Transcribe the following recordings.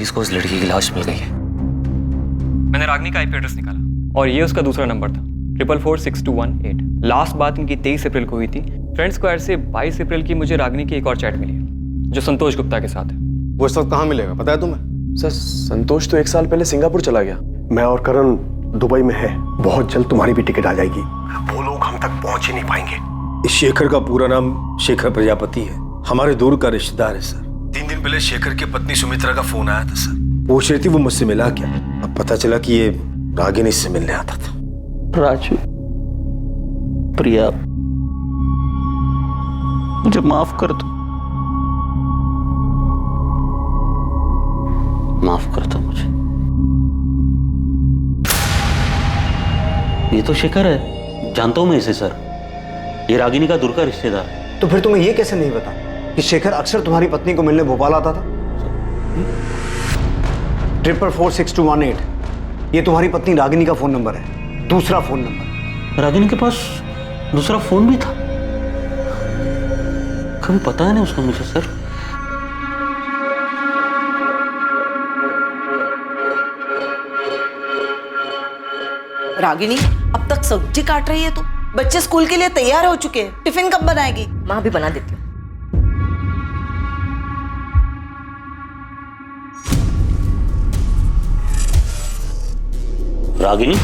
Police को उस लड़की की लाश मिल गई है। मैंने रागिनी का आईपी एड्रेस निकाला और ये उसका दूसरा नंबर था 444218। लास्ट बात इनकी 23 अप्रैल को हुई थी। फ्रेंड स्क्वायर से 22 अप्रैल की मुझे रागिनी की एक और चैट मिली है जो संतोष गुप्ता के साथ है। वो इस वक्त कहाँ मिलेगा पता है तुम्हें? सर संतोष तो 1 साल पहले सिंगापुर चला गया। मैं और करण दुबई में है। बहुत जल्द तुम्हारी भी टिकट आ जाएगी। वो लोग हम तक पहुंच ही नहीं पाएंगे। इस शेखर का पूरा नाम शेखर प्रजापति है, हमारे दूर का रिश्तेदार है सर। 3 दिन पहले शेखर की पत्नी सुमित्रा का फोन आया था सर। पूछ रही थी वो मुझसे मिला क्या। अब पता चला कि ये रागिनी से मिलने आता था। राजू, प्रिया, मुझे माफ कर दो। माफ कर दो मुझे। ये तो शेखर है, जानता हूं मैं इसे सर। ये रागिनी का दूर का रिश्तेदार है। तो फिर तुम्हें ये कैसे नहीं पता कि शेखर अक्सर तुम्हारी पत्नी को मिलने भोपाल आता था? 444218 ये तुम्हारी पत्नी रागिनी का फोन नंबर है, दूसरा फोन नंबर। रागिनी के पास दूसरा फोन भी था? कभी पता है नहीं उसका मुझे सर। रागिनी, अब तक सब्जी काट रही है तू? बच्चे स्कूल के लिए तैयार हो चुके हैं, टिफिन कब बनाएगी? माँ भी बना देती हूँ। रागिनी,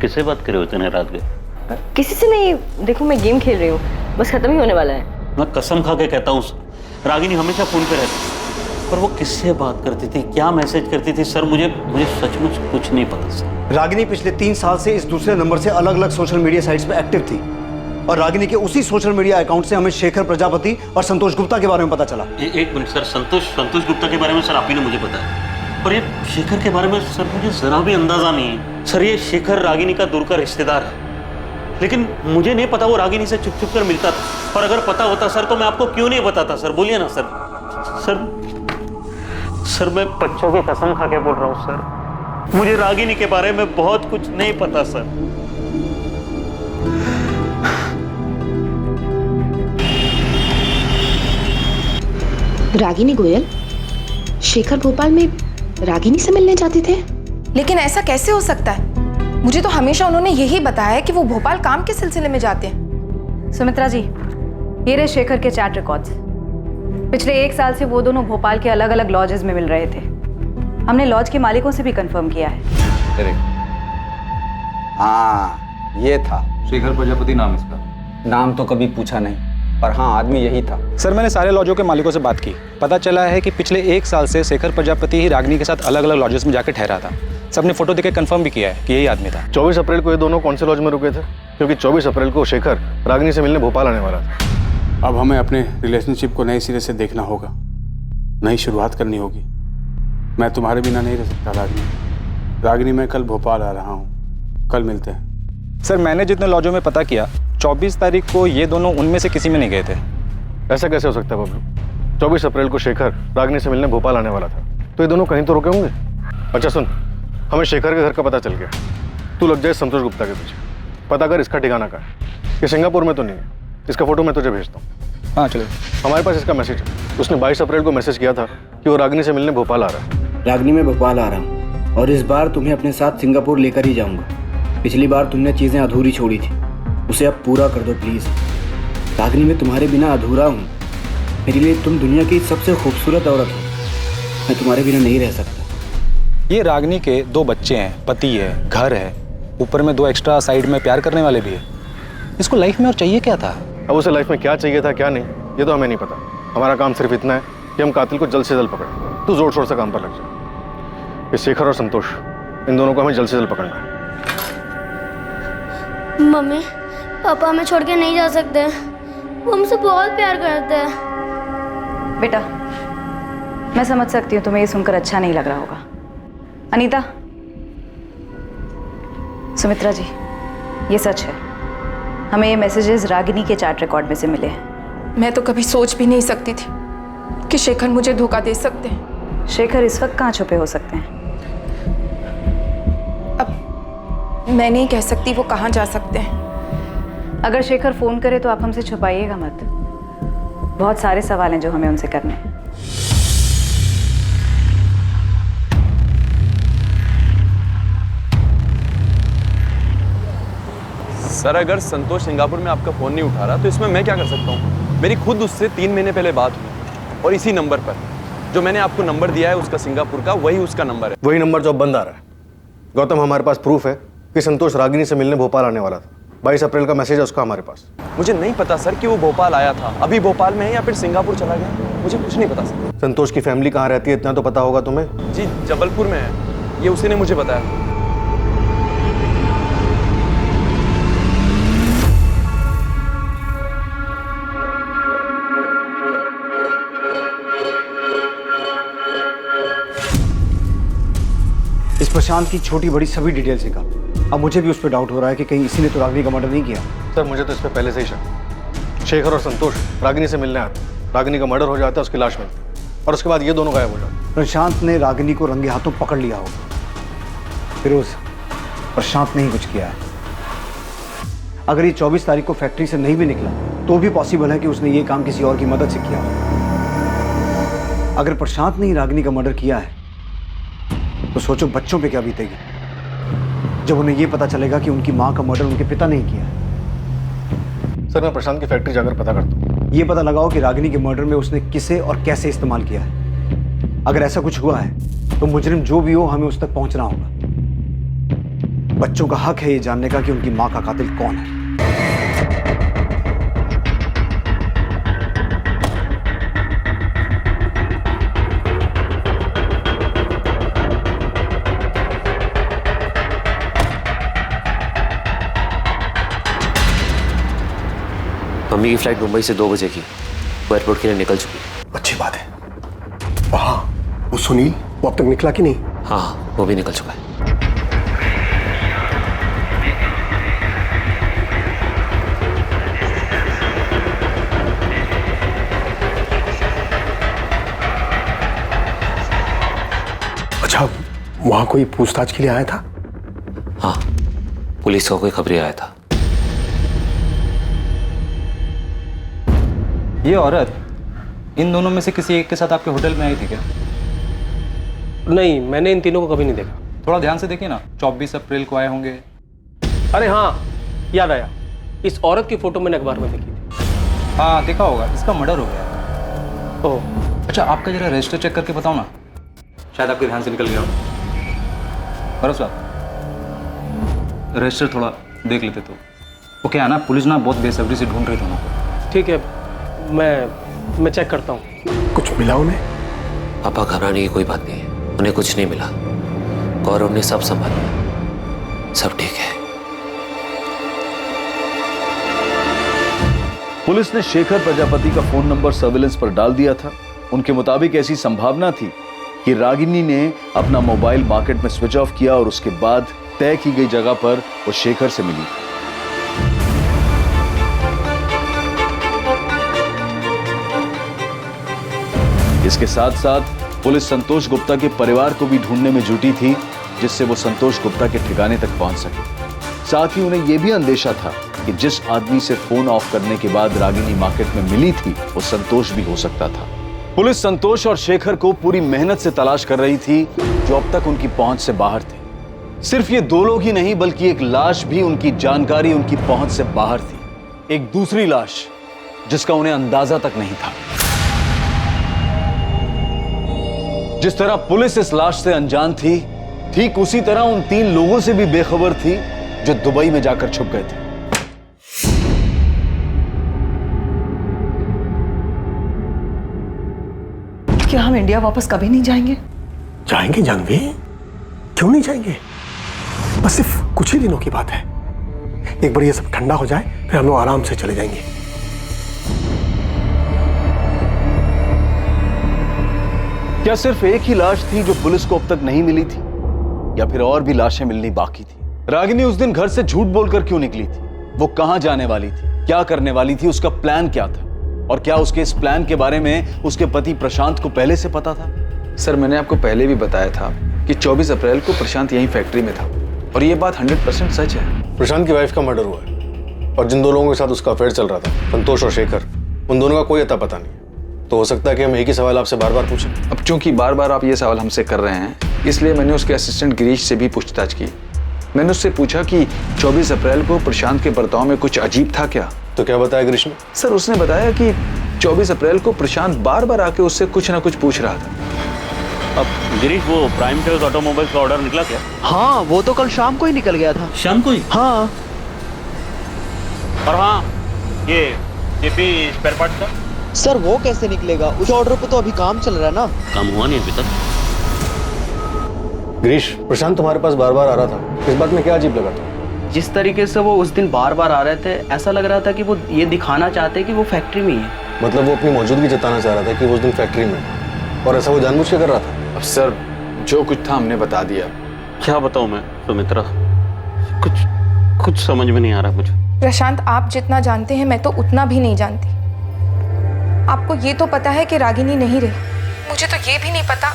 किससे बात कर रहे हो इतने रात में? किसी से नहीं, देखो मैं गेम खेल रही हूँ, बस खत्म ही होने वाला है। मैं कसम खा के कहता हूँ रागिनी हमेशा फोन पे रहती, पर वो किससे बात करती थी, क्या मैसेज करती थी सर, मुझे सचमुच कुछ नहीं पता सर। रागिनी पिछले 3 साल से इस दूसरे नंबर से अलग अलग सोशल मीडिया साइट्स पे एक्टिव थी और रागिनी के उसी सोशल मीडिया अकाउंट से हमें शेखर प्रजापति और संतोष गुप्ता के बारे में पता चला। एक मिनट सर, संतोष गुप्ता के बारे में सर आप ही ने मुझे बताया, पर ये शेखर के बारे में सर मुझे जरा भी अंदाजा नहीं है सर। ये शेखर रागिनी का दूर का रिश्तेदार है, लेकिन मुझे नहीं पता वो रागिनी से छुप कर मिलता था। और अगर पता होता सर तो मैं आपको क्यों नहीं बताता सर, बोलिए ना सर। सर मैं बच्चों की कसम खा के बोल रहा हूँ सर, मुझे रागिनी के बारे में बहुत कुछ नहीं पता सर। रागिनी गोयल, शेखर भोपाल में रागिनी से मिलने जाते थे? लेकिन ऐसा कैसे हो सकता है? मुझे तो हमेशा उन्होंने यही बताया कि वो भोपाल काम के सिलसिले में जाते हैं। सुमित्रा जी, ये रहे शेखर के चैट रिकॉर्ड्स। पिछले 1 साल से वो दोनों भोपाल के अलग अलग लॉजेस में मिल रहे थे। हमने लॉज के मालिकों से भी कंफर्म किया है। हाँ, ये था शेखर प्रजापति नाम इसका। नाम तो कभी पूछा नहीं, पर हाँ आदमी यही था। सर मैंने सारे लॉजों के मालिकों से बात की, पता चला है कि पिछले 1 साल से शेखर प्रजापति ही रागिनी के साथ अलग अलग लॉजेस में जाकर ठहरा था। सबने फोटो देकर कंफर्म भी किया है कि यही आदमी था। 24 अप्रैल को ये दोनों कौन से लॉज में रुके थे? क्योंकि 24 अप्रैल को शेखर रागिनी से मिलने भोपाल आने वाला था। अब हमें अपने रिलेशनशिप को नए सिरे से देखना होगा, नई शुरुआत करनी होगी। मैं तुम्हारे बिना नहीं रह सकता रागिनी, मैं कल भोपाल आ रहा हूँ, कल मिलते हैं। सर मैंने जितने लॉजों में पता किया, 24 तारीख को ये दोनों उनमें से किसी में नहीं गए थे। ऐसा कैसे हो सकता है बबलू? 24 अप्रैल को शेखर रागिनी से मिलने भोपाल आने वाला था, तो ये दोनों कहीं तो रुके होंगे। अच्छा सुन, हमें शेखर के घर का पता चल गया। तू लग जाए संतोष गुप्ता के पीछे, पता कर इसका ठिकाना का है। ये सिंगापुर में तो नहीं है, इसका फोटो मैं तुझे भेजता हूँ। हाँ चलिए। हमारे पास इसका मैसेज है, उसने 22 अप्रैल को मैसेज किया था कि वो रागिनी से मिलने भोपाल आ रहा है। रागिनी मैं भोपाल आ रहा हूँ और इस बार तुम्हें अपने साथ सिंगापुर लेकर ही जाऊंगा। पिछली बार तुमने चीजें अधूरी छोड़ी थी, उसे अब पूरा कर दो प्लीज। रागिनी मैं तुम्हारे बिना अधूरा हूँ। मेरे लिए तुम दुनिया की सबसे खूबसूरत औरत हो, मैं तुम्हारे बिना नहीं रह सकता। ये रागिनी के 2 बच्चे हैं, पति है, घर है, ऊपर में 2 एक्स्ट्रा साइड में प्यार करने वाले भी है। इसको लाइफ में और चाहिए क्या था? अब उसे लाइफ में क्या चाहिए था क्या नहीं, ये तो हमें नहीं पता। हमारा काम सिर्फ इतना है कि हम कातिल को जल्द से जल्द पकड़ें। तू जोर शोर से काम पर लग जा। ये शेखर और संतोष, इन दोनों को हमें जल्द से जल्द पकड़ना है। मम्मी, पापा हमें छोड़ के नहीं जा सकते, वो हमसे बहुत प्यार करते हैं। बेटा, मैं समझ सकती हूँ तुम्हें ये सुनकर अच्छा नहीं लग रहा होगा। अनीता, सुमित्रा जी, ये सच है, हमें ये मैसेजेस रागिनी के चैट रिकॉर्ड में से मिले हैं। मैं तो कभी सोच भी नहीं सकती थी कि शेखर मुझे धोखा दे सकते हैं। शेखर इस वक्त कहाँ छुपे हो सकते हैं? अब मैं नहीं कह सकती वो कहाँ जा सकते हैं। अगर शेखर फोन करे तो आप हमसे छुपाइएगा मत। बहुत सारे सवाल हैं जो हमें उनसे करने हैं। सर, अगर संतोष सिंगापुर में आपका फोन नहीं उठा रहा तो इसमें मैं क्या कर सकता हूँ? मेरी खुद उससे 3 महीने पहले बात हुई और इसी नंबर पर जो मैंने आपको नंबर दिया है उसका सिंगापुर का, वही उसका नंबर है। वही नंबर जो अब बंद आ रहा है। गौतम, हमारे पास प्रूफ है कि संतोष रागिनी से मिलने भोपाल आने वाला था। 22 अप्रैल का मैसेज है उसका हमारे पास। मुझे नहीं पता सर कि वो भोपाल आया था, अभी भोपाल में है या फिर सिंगापुर चला गया, मुझे कुछ नहीं पता सर। संतोष की फैमिली कहाँ रहती है इतना तो पता होगा तुम्हें? जी, जबलपुर में है, ये उसी ने मुझे बताया। इस प्रशांत की छोटी बड़ी सभी डिटेल्स निकाल। अब मुझे भी उस पर डाउट हो रहा है कि कहीं इसी ने तो रागिनी का मर्डर नहीं किया। सर, मुझे तो इस पर पहले से ही शक। शेखर और संतोष रागिनी से मिलने आते, रागिनी का मर्डर हो जाता है, उसकी लाश मिलती और उसके बाद ये दोनों गायब हो जाते। प्रशांत ने रागिनी को रंगे हाथों पकड़ लिया होगा। फिरोज, प्रशांत ने ही कुछ किया है। अगर ये 24 तारीख को फैक्ट्री से नहीं भी निकला तो भी पॉसिबल है कि उसने ये काम किसी और की मदद से किया हो। अगर प्रशांत ने ही रागिनी का मर्डर किया है तो सोचो बच्चों पे क्या बीतेगी जब उन्हें यह पता चलेगा कि उनकी मां का मर्डर उनके पिता ने ही किया है। सर, मैं प्रशांत की फैक्ट्री जाकर पता करता हूँ। ये पता लगाओ कि रागिनी के मर्डर में उसने किसे और कैसे इस्तेमाल किया है। अगर ऐसा कुछ हुआ है तो मुजरिम जो भी हो, हमें उस तक पहुंचना होगा। बच्चों का हक है ये जानने का कि उनकी मां का कातिल कौन है। मम्मी की फ्लाइट मुंबई से 2 बजे की, वो एयरपोर्ट के लिए निकल चुकी है। अच्छी बात है। वहाँ वो सुनील, वो अब तक निकला कि नहीं? हाँ, वो भी निकल चुका है। अच्छा, वहाँ कोई पूछताछ के लिए आया था? हाँ, पुलिस का कोई खबरी आया था। ये औरत इन दोनों में से किसी एक के साथ आपके होटल में आई थी क्या? नहीं, मैंने इन तीनों को कभी नहीं देखा। थोड़ा ध्यान से देखिए ना, 24 अप्रैल को आए होंगे। अरे हाँ, याद आया, इस औरत की फोटो मैंने अखबार में देखी थी। हाँ, देखा होगा, इसका मर्डर हो गया। ओह, अच्छा, आपका जरा रजिस्टर चेक करके बताओ ना, शायद आपके ध्यान से निकल गया हो। बरस साहब, रजिस्टर थोड़ा देख लेते तो। वो क्या है ना, पुलिस ना बहुत बेसब्री से ढूंढ रही थी ना। ठीक है, मैं चेक करता हूँ। कुछ मिला उन्हें? पापा, घबराने की कोई बात नहीं है, उन्हें कुछ नहीं मिला। गौरव ने सब संभाला, सब ठीक है। पुलिस ने शेखर प्रजापति का फोन नंबर सर्विलेंस पर डाल दिया था। उनके मुताबिक ऐसी संभावना थी कि रागिनी ने अपना मोबाइल मार्केट में स्विच ऑफ किया और उसके बाद तय की गई जगह पर वो शेखर से मिली। इसके साथ साथ पुलिस संतोष गुप्ता के परिवार को भी ढूंढने में जुटी थी, जिससे वो संतोष गुप्ता के ठिकाने तक पहुंच सके। साथ ही उन्हें यह भी अंदेशा था कि जिस आदमी से फोन ऑफ करने के बाद रागिनी मार्केट में मिली थी वो संतोष भी हो सकता था। पुलिस संतोष और शेखर को पूरी मेहनत से तलाश कर रही थी, जो अब तक उनकी पहुंच से बाहर थे। सिर्फ ये 2 लोग ही नहीं, बल्कि एक लाश भी उनकी जानकारी, उनकी पहुंच से बाहर थी। एक दूसरी लाश जिसका उन्हें अंदाजा तक नहीं था। जिस तरह पुलिस इस लाश से अनजान थी, ठीक उसी तरह उन 3 लोगों से भी बेखबर थी जो दुबई में जाकर छुप गए थे। क्या हम इंडिया वापस कभी नहीं जाएंगे? जाएंगे जानवी, क्यों नहीं जाएंगे? बस सिर्फ कुछ ही दिनों की बात है। एक बार ये सब ठंडा हो जाए, फिर हम लोग आराम से चले जाएंगे। क्या सिर्फ एक ही लाश थी जो पुलिस को अब तक नहीं मिली थी, या फिर और भी लाशें मिलनी बाकी थी? रागिनी उस दिन घर से झूठ बोलकर क्यों निकली थी? वो कहां जाने वाली थी, क्या करने वाली थी, उसका प्लान क्या था, और क्या उसके इस प्लान के बारे में उसके पति प्रशांत को पहले से पता था? सर, मैंने आपको पहले भी बताया था कि 24 अप्रैल को प्रशांत यहीं फैक्ट्री में था, और ये बात 100% सच है। प्रशांत की वाइफ का मर्डर हुआ है और जिन 2 लोगों के साथ उसका अफेयर चल रहा था, संतोष और शेखर, उन दोनों का कोई अता पता नहीं, तो हो सकता है कि हम एक ही सवाल आपसे बार बार पूछें। अब चूंकि बार बार आप ये सवाल हमसे कर रहे हैं, इसलिए मैंने उसके असिस्टेंट गिरीश से भी पूछताछ की। मैंने उससे पूछा कि 24 अप्रैल को प्रशांत के बर्ताव में कुछ अजीब था क्या। तो क्या बताया गिरीश ने? सर उसने बताया कि 24 अप्रैल को प्रशांत बार बार आके उससे कुछ ना कुछ पूछ रहा था। अब गिरीश, वो प्राइम टेल्स ऑटोमोबाइल्स का ऑर्डर निकला क्या? हाँ, वो तो कल शाम को ही निकल गया था। शाम को ही? हाँ। और हाँ, ये जेपी स्पेयर पार्ट का? सर वो कैसे निकलेगा? उस ऑर्डर पे तो अभी काम चल रहा है ना। काम हुआ नहीं अभी तक। गिरीश, प्रशांत तुम्हारे पास बार बार आ रहा था, इस बात में क्या अजीब लगा था? जिस तरीके से वो उस दिन बार बार आ रहे थे, ऐसा लग रहा था कि वो ये दिखाना चाहते कि वो फैक्ट्री में ही है। मतलब वो अपनी मौजूदगी जताना चाह रहा था कि वो उस दिन फैक्ट्री में, और ऐसा वो जानबूझ के कर रहा था? अब सर जो कुछ था हमने बता दिया। क्या बताऊं मैं सुमित्रा, कुछ समझ में नहीं आ रहा मुझे। प्रशांत, आप जितना जानते हैं मैं तो उतना भी नहीं जानती। आपको ये तो पता है कि रागिनी नहीं रही, मुझे तो ये भी नहीं पता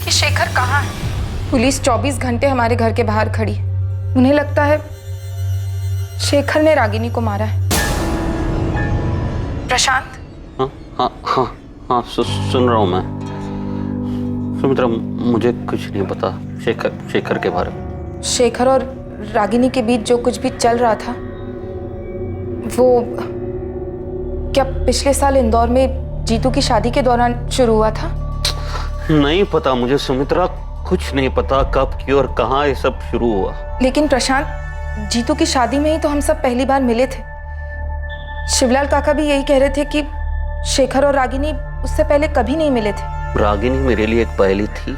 कि शेखर कहाँ है। पुलिस 24 घंटे हमारे घर के बाहर खड़ी है। उन्हें लगता है शेखर ने रागिनी को मारा है। प्रशांत? हाँ हाँ हाँ हाँ, सुन रहा हूँ मैं। सुमित्रा, मुझे कुछ नहीं पता शेखर के बारे में। शेखर और रागिनी के बीच जो कुछ भी चल रहा था, वो क्या पिछले साल इंदौर में जीतू की शादी के दौरान शुरू हुआ था? नहीं पता मुझे सुमित्रा, कुछ नहीं पता कब, क्यों और कहाँ ये सब शुरू हुआ। लेकिन प्रशांत, जीतू की शादी में ही तो हम सब पहली बार मिले थे। शिवलाल काका भी यही कह रहे थे कि शेखर और रागिनी उससे पहले कभी नहीं मिले थे। रागिनी मेरे लिए एक पहेली थी,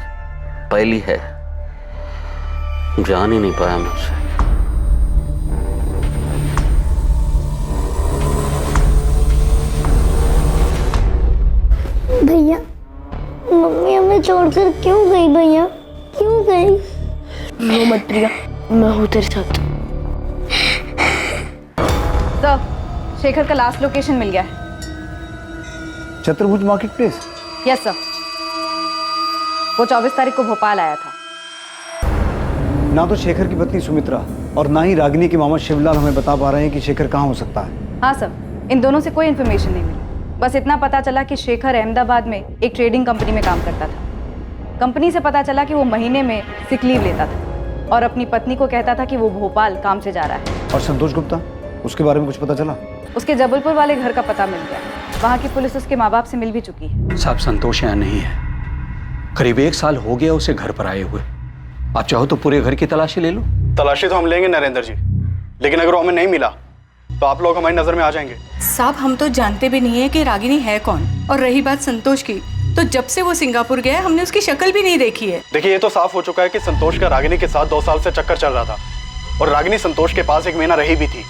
पहेली है, जान ही नहीं पाया मैं उसे। भैया, मम्मी हमें छोड़कर क्यों गई? भैया क्यों गई? रो मत प्रिया, मैं हूँ तेरे साथ। सर, शेखर का लास्ट लोकेशन मिल गया है। चतुर्भुज मार्केट प्लेस? यस सर, वो 24 तारीख को भोपाल आया था। ना तो शेखर की पत्नी सुमित्रा और ना ही रागिनी के मामा शिवलाल हमें बता पा रहे हैं कि शेखर कहाँ हो सकता है। हाँ सर, इन दोनों से कोई इन्फॉर्मेशन नहीं मिली। बस इतना पता चला कि शेखर अहमदाबाद में एक ट्रेडिंग कंपनी में काम करता था। कंपनी से पता चला कि वो महीने में सिक लीव लेता था और अपनी पत्नी को कहता था कि वो भोपाल काम से जा रहा है। और संतोष गुप्ता, उसके बारे में कुछ पता चला? उसके जबलपुर वाले घर का पता मिल गया। वहाँ की पुलिस उसके माँ बाप से मिल भी चुकी है। साहब, संतोष यहाँ नहीं है। करीब 1 साल हो गया उसे घर पर आए हुए। आप चाहो तो पूरे घर की तलाशी ले लो। तलाशी तो हम लेंगे नरेंद्र जी, लेकिन अगर वो हमें नहीं मिला तो आप लोग हमारी नजर में आ जाएंगे। साहब, हम तो जानते भी नहीं है कि रागिनी है कौन। और रही बात संतोष की, तो जब से वो सिंगापुर गया हमने उसकी शक्ल भी नहीं देखी है। देखिए, ये तो साफ हो चुका है कि संतोष का रागिनी के साथ 2 साल से चक्कर चल रहा था और रागिनी संतोष के पास 1 महीना रही भी थी।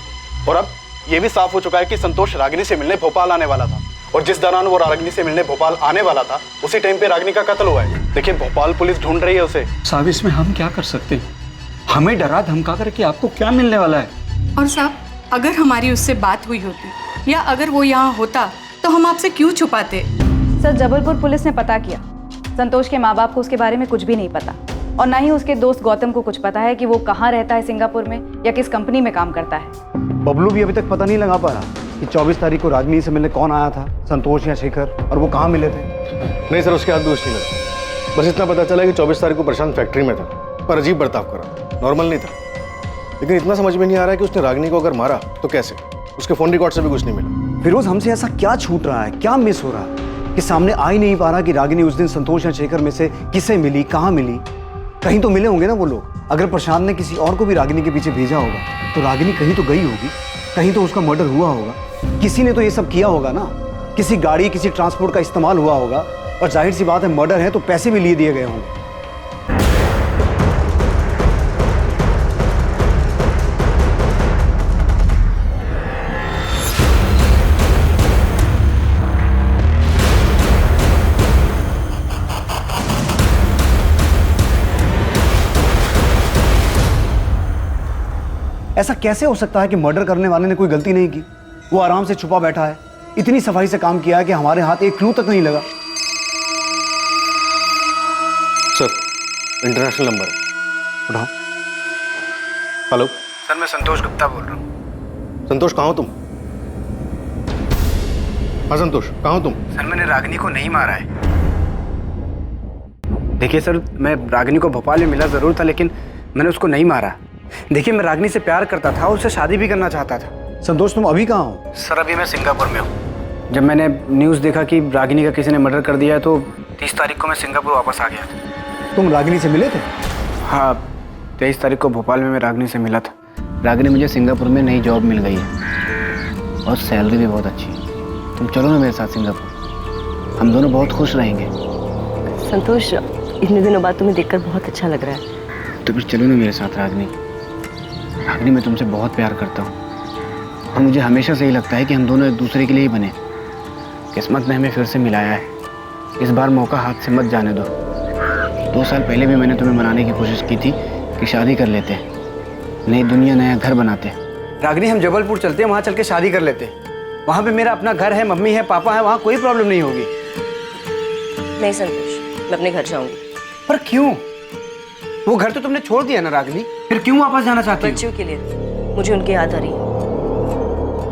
और अब ये भी साफ हो चुका है कि संतोष रागिनी से मिलने भोपाल आने वाला था, और जिस दौरान वो रागिनी से मिलने भोपाल आने वाला था उसी टाइम पे रागिनी का कत्ल हुआ है। देखिए, भोपाल पुलिस ढूंढ रही है उसे। साहब, इसमें हम क्या कर सकते हैं? हमें डरा धमका करके आपको क्या मिलने वाला है? और साहब, अगर हमारी उससे बात हुई होती या अगर वो यहाँ होता तो हम आपसे क्यों छुपाते? सर, जबलपुर पुलिस ने पता किया। संतोष के माँ बाप को उसके बारे में कुछ भी नहीं पता, और ना ही उसके दोस्त गौतम को कुछ पता है कि वो कहाँ रहता है सिंगापुर में या किस कंपनी में काम करता है। बबलू भी अभी तक पता नहीं लगा पा रहा कि 24 तारीख को रागिनी से मिलने कौन आया था, संतोष या शेखर, और वो कहाँ मिले थे। नहीं सर, उसके हाथ दोष नहीं लगा। बस इतना पता चला कि 24 तारीख को प्रशांत फैक्ट्री में था, पर अजीब बर्ताव करा, नॉर्मल नहीं था। लेकिन इतना समझ में नहीं आ रहा है कि उसने रागिनी को अगर मारा तो कैसे। उसके फोन रिकॉर्ड से भी कुछ नहीं मिला। फिरोज, हमसे ऐसा क्या छूट रहा है, क्या मिस हो रहा है कि सामने आ ही नहीं पा रहा कि रागिनी उस दिन संतोष या शेखर में से किसे मिली, कहाँ मिली? कहीं तो मिले होंगे ना वो लोग। अगर प्रशांत ने किसी और को भी रागिनी के पीछे भेजा होगा तो रागिनी कहीं तो गई होगी, कहीं तो उसका मर्डर हुआ होगा। किसी ने तो ये सब किया होगा ना, किसी गाड़ी, किसी ट्रांसपोर्ट का इस्तेमाल हुआ होगा, और जाहिर सी बात है मर्डर है तो पैसे भी लिए दिए गए होंगे। ऐसा कैसे हो सकता है कि मर्डर करने वाले ने कोई गलती नहीं की? वो आराम से छुपा बैठा है, इतनी सफाई से काम किया है कि हमारे हाथ एक क्लू तक नहीं लगा। सर, इंटरनेशनल नंबर है, उठाओ। हेलो सर, मैं संतोष गुप्ता बोल रहा हूँ। संतोष, कहाँ हो तुम? हाँ संतोष, कहाँ हो तुम? सर मैंने रागिनी को नहीं मारा है। देखिए सर, मैं रागिनी को भोपाल में मिला ज़रूर था, लेकिन मैंने उसको नहीं मारा। देखिए मैं रागिनी से प्यार करता था, उससे शादी भी करना चाहता था। संतोष तुम अभी कहाँ हो? सर अभी मैं सिंगापुर में हूँ। जब मैंने न्यूज़ देखा कि रागिनी का किसी ने मर्डर कर दिया है तो 30 तारीख को मैं सिंगापुर वापस आ गया था। तुम रागिनी से मिले थे? हाँ, 23 तारीख को भोपाल में मैं रागिनी से मिला था। रागिनी मुझे सिंगापुर में नई जॉब मिल गई है और सैलरी भी बहुत अच्छी है। तुम चलो ना मेरे साथ सिंगापुर, हम दोनों बहुत खुश रहेंगे। संतोष, इतने दिनों बाद तुम्हें देखकर बहुत अच्छा लग रहा है। तो फिर चलो ना मेरे साथ रागिनी। रागिनी मैं तुमसे बहुत प्यार करता हूँ और मुझे हमेशा से ही लगता है कि हम दोनों एक दूसरे के लिए ही बने। किस्मत ने हमें फिर से मिलाया है, इस बार मौका हाथ से मत जाने दो। 2 साल पहले भी मैंने तुम्हें मनाने की कोशिश की थी कि शादी कर लेते, नई दुनिया नया घर बनाते। रागिनी हम जबलपुर चलते हैं, वहाँ चल के शादी कर लेते। वहाँ पे मेरा अपना घर है, मम्मी है, पापा है, वहाँ कोई प्रॉब्लम नहीं होगी। नहीं संतोष, मैं अपने घर जाऊंगी। पर क्यों? वो घर तो तुमने छोड़ दिया ना रागिनी, फिर क्यों वापस जाना चाहती हो? बच्चों के लिए मुझे उनकी याद आ रही है।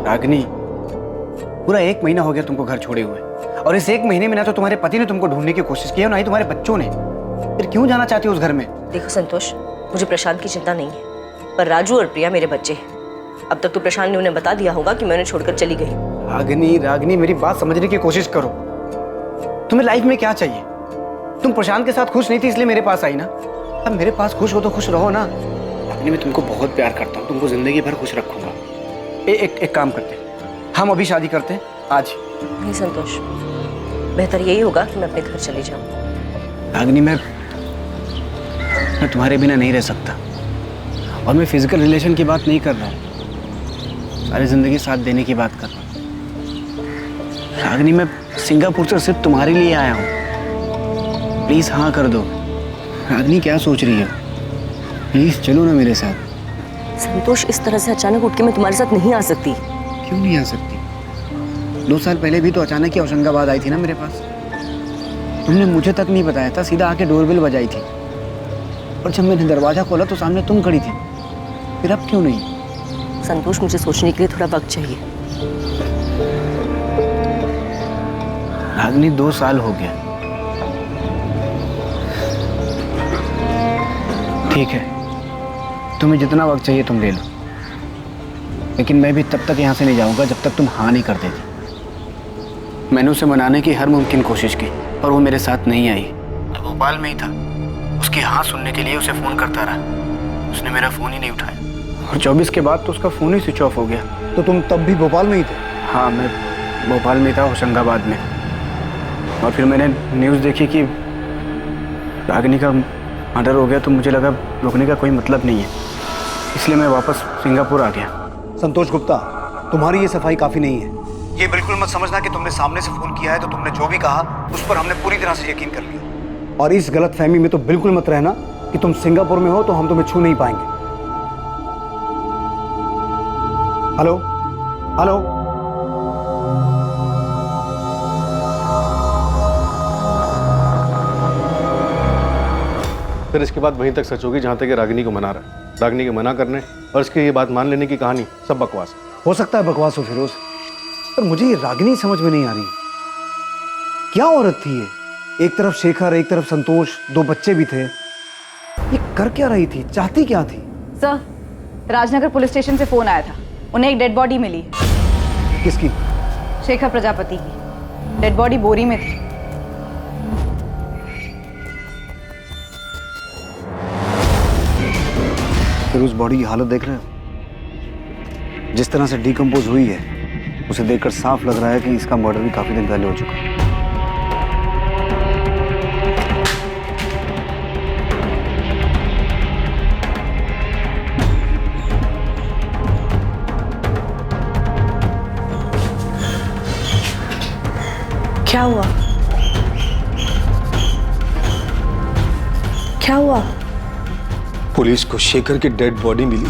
रागिनी, पूरा 1 महीना हो गया तुमको घर छोड़े हुए, और इस 1 महीने में ना तो तुम्हारे पति ने तुमको ढूंढने की कोशिश की है, ना ही तुम्हारे बच्चों ने। फिर क्यों जाना चाहती हो उस घर में? देखो संतोष, मुझे प्रशांत की चिंता नहीं है, पर राजू और प्रिया मेरे बच्चे हैं। अब तक तो प्रशांत ने उन्हें बता दिया होगा कि मैं उन्हें छोड़कर चली गई। रागिनी मेरी बात समझने की कोशिश करो। तुम्हें लाइफ में क्या चाहिए? तुम प्रशांत के साथ खुश नहीं थी इसलिए मेरे पास आई ना। अब मेरे पास खुश हो तो खुश रहो ना। रागिनी मैं तुमको बहुत प्यार करता हूँ, तुमको जिंदगी भर खुश रखूंगा। एक काम करते हैं, हम अभी शादी करते हैं आज। नहीं संतोष, बेहतर यही होगा कि मैं अपने घर चली जाऊँ। रागिनी मैं तुम्हारे बिना नहीं रह सकता, और मैं फिजिकल रिलेशन की बात नहीं कर रहा हूँ, सारी जिंदगी साथ देने की बात कर रहा हूँ। रागिनी मैं सिंगापुर से सिर्फ तुम्हारे लिए आया हूँ, प्लीज हाँ कर दो। रागिनी क्या सोच रही हो? प्लीज चलो ना मेरे साथ। संतोष, इस तरह से अचानक उठ के मैं तुम्हारे साथ नहीं आ सकती। क्यों नहीं आ सकती? 2 साल पहले भी तो अचानक ही होशंगाबाद आई थी ना मेरे पास। तुमने मुझे तक नहीं बताया था, सीधा आके डोरबेल बजाई थी, और जब मैंने दरवाजा खोला तो सामने तुम खड़ी थी। फिर अब क्यों नहीं? संतोष, मुझे सोचने के लिए थोड़ा वक्त चाहिए। रागिनी 2 साल हो गया। ठीक है, तुम्हें जितना वक्त चाहिए तुम ले लो, लेकिन मैं भी तब तक यहाँ से नहीं जाऊँगा जब तक तुम हाँ नहीं कर देती। मैंने उसे मनाने की हर मुमकिन कोशिश की, पर वो मेरे साथ नहीं आई। तो भोपाल में ही था, उसकी हाँ सुनने के लिए उसे फ़ोन करता रहा, उसने मेरा फ़ोन ही नहीं उठाया, और 24 के बाद तो उसका फ़ोन ही स्विच ऑफ हो गया। तो तुम तब भी भोपाल में ही थे? हाँ, मैं भोपाल में था, होशंगाबाद में। और फिर मैंने न्यूज़ देखी कि रागिनी का मर्डर हो गया, तो मुझे लगा रुकने का कोई मतलब नहीं है, इसलिए मैं वापस सिंगापुर आ गया। संतोष गुप्ता, तुम्हारी ये सफाई काफ़ी नहीं है। ये बिल्कुल मत समझना कि तुमने सामने से फ़ोन किया है तो तुमने जो भी कहा उस पर हमने पूरी तरह से यकीन कर लिया। और इस गलत फहमी में तो बिल्कुल मत रहना कि तुम सिंगापुर में हो तो हम तुम्हें छू नहीं पाएंगे। हेलो हेलो, फिर इसके बाद वहीं तक सच होगी जहां तक ये रागिनी को मना रहा है। रागिनी के मना करने और इसकी ये बात मान लेने की कहानी सब बकवास हो सकता है। बकवास हो फिरोज, पर मुझे ये रागिनी समझ में नहीं आ रही। क्या औरत थी ये? एक तरफ शेखर, एक तरफ संतोष, 2 बच्चे भी थे। ये कर क्या रही थी? चाहती क्या थी? सर, राजनगर पुलिस स्टेशन से फोन आया था, उन्हें एक डेड बॉडी मिली है। किसकी? शेखर प्रजापति की। डेड बॉडी बोरी में थी। फिर उस बॉडी की हालत देख रहे हो? जिस तरह से डिकम्पोज हुई है, उसे देखकर साफ लग रहा है कि इसका मर्डर भी काफी दिन पहले हो चुका है। क्या हुआ? क्या हुआ? पुलिस को शेखर की डेड बॉडी मिली।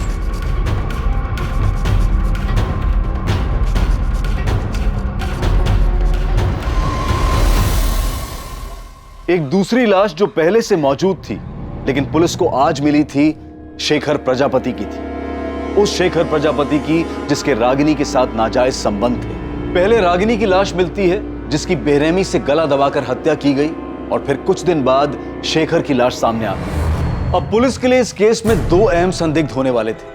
एक दूसरी लाश जो पहले से मौजूद थी लेकिन पुलिस को आज मिली थी, शेखर प्रजापति की थी। उस शेखर प्रजापति की जिसके रागिनी के साथ नाजायज संबंध थे। पहले रागिनी की लाश मिलती है जिसकी बेरहमी से गला दबाकर हत्या की गई, और फिर कुछ दिन बाद शेखर की लाश सामने आती है। अब पुलिस के लिए इस केस में दो अहम संदिग्ध होने वाले थे।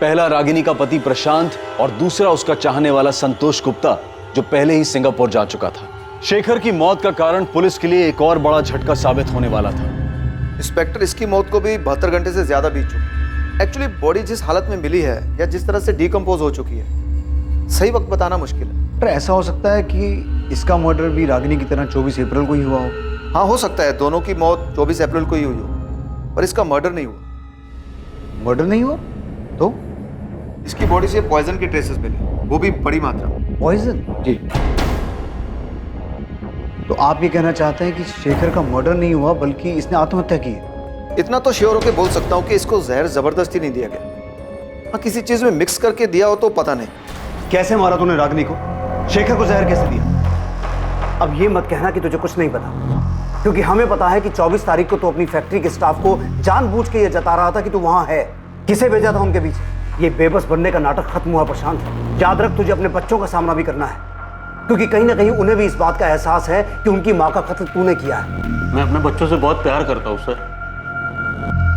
पहला रागिनी का पति प्रशांत और दूसरा उसका चाहने वाला संतोष गुप्ता, जो पहले ही सिंगापुर जा चुका था। शेखर की मौत का कारण पुलिस के लिए एक और बड़ा झटका साबित होने वाला था। इंस्पेक्टर, इसकी मौत को भी 72 घंटे से ज्यादा बीत चुकी। एक्चुअली बॉडी जिस हालत में मिली है या जिस तरह से डिकम्पोज हो चुकी है, सही वक्त बताना मुश्किल है। पर ऐसा हो सकता है कि इसका मर्डर भी रागिनी की तरह 24 अप्रैल को ही हुआ हो। हाँ, हो सकता है दोनों की मौत 24 अप्रैल को ही हुई हो, पर इसका मर्डर नहीं हुआ। मर्डर नहीं हुआ तो? इसकी बॉडी से पॉइजन के ट्रेसेस मिले, वो भी बड़ी मात्रा में। पॉइजन? जी। तो आप ये कहना चाहते हैं कि शेखर का मर्डर नहीं हुआ बल्कि इसने आत्महत्या की है? इतना तो श्योर होकर बोल सकता हूँ कि इसको जहर जबरदस्ती नहीं दिया गया। हाँ, किसी चीज में मिक्स करके दिया हो तो पता नहीं। कैसे मारा तूने रागिनी को? शेखर को जहर कैसे दिया? अब ये मत कहना कि तुझे कुछ नहीं पता, क्योंकि हमें पता है कि 24 तारीख को तो अपनी फैक्ट्री के स्टाफ को जानबूझ के ये जता रहा था कि तू वहां है। किसे भेजा था उनके पीछे? ये बेबस बनने का नाटक खत्म हुआ प्रशांत। याद रख, तुझे अपने बच्चों का सामना भी करना है, क्योंकि कहीं ना कहीं उन्हें भी इस बात का एहसास है कि उनकी माँ का कत्ल तूने किया है। मैं अपने बच्चों से बहुत प्यार करता हूँ सर,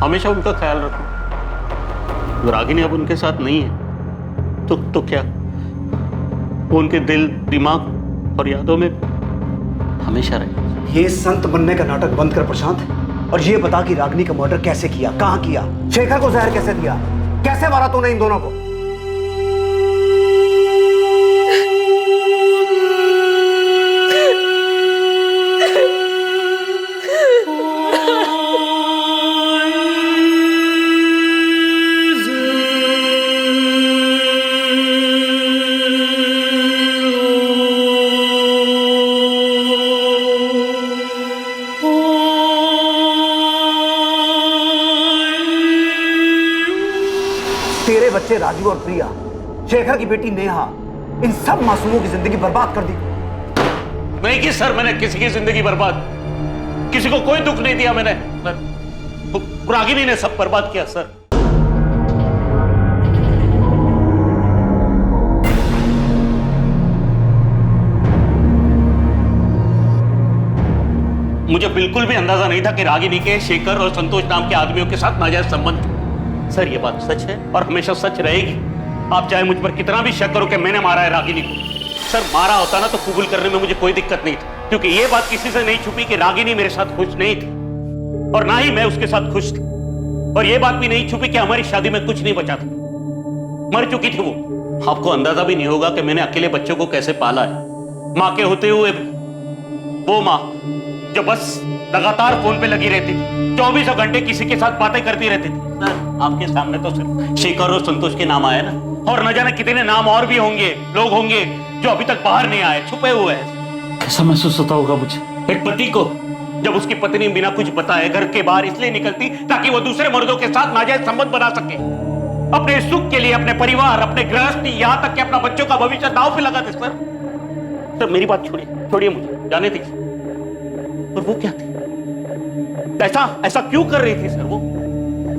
हमेशा उनका ख्याल रखूं। रागिनी अब उनके साथ नहीं है तो क्या, वो उनके दिल, दिमाग और यादों में हमेशा रहे। ये संत बनने का नाटक बंद कर प्रशांत, और ये बता कि रागिनी का मर्डर कैसे किया, कहाँ किया, शेखर को जहर कैसे दिया, कैसे मारा तूने इन दोनों को? तेरे बच्चे राजू और प्रिया, शेखर की बेटी नेहा, इन सब मासूमों की जिंदगी बर्बाद कर दी। नहीं की सर, मैंने किसी की जिंदगी बर्बाद, किसी को कोई दुख नहीं दिया मैंने। रागिनी ने सब बर्बाद किया सर। मुझे बिल्कुल भी अंदाजा नहीं था कि रागिनी के शेखर और संतोष नाम के आदमियों के साथ नाजायज संबंध। सर ये बात सच है और हमेशा सच रहेगी। आप चाहे मुझ पर कितना भी शक करो कि मैंने मारा है रागिनी को, सर मारा होता ना तो कबूल करने में मुझे कोई दिक्कत नहीं थी, क्योंकि ये बात किसी से नहीं छुपी कि रागिनी मेरे साथ खुश नहीं थी और ना ही मैं उसके साथ खुश थी। और ये बात भी नहीं छुपी कि हमारी शादी में कुछ नहीं बचा था, मर चुकी थी वो। आपको अंदाजा भी नहीं होगा कि मैंने अकेले बच्चों को कैसे पाला है, माँ के होते हुए भी। वो माँ जो बस लगातार फोन पे लगी रहती थी, 24 घंटे किसी के साथ बातें करती रहती थी। सर आपके सामने तो सिर्फ शेखर और संतोष के नाम आए ना, और न जाने कितने नाम और भी होंगे, लोग होंगे जो अभी तक बाहर नहीं आए, छुपे हुए हैं। कैसा महसूस होता होगा मुझे, एक पति को, जब उसकी पत्नी बिना कुछ बताए घर के बाहर इसलिए निकलती ताकि वो दूसरे मर्दों के साथ नाजायज संबंध बना सके, अपने सुख के लिए, अपने परिवार, अपने गृहस्थी, यहाँ तक कि अपना बच्चों का भविष्य दांव पे लगा दे। सर मेरी बात छोड़िए मुझे जाने दीजिए। और वो क्या थी, ऐसा क्यों कर रही थी सर वो?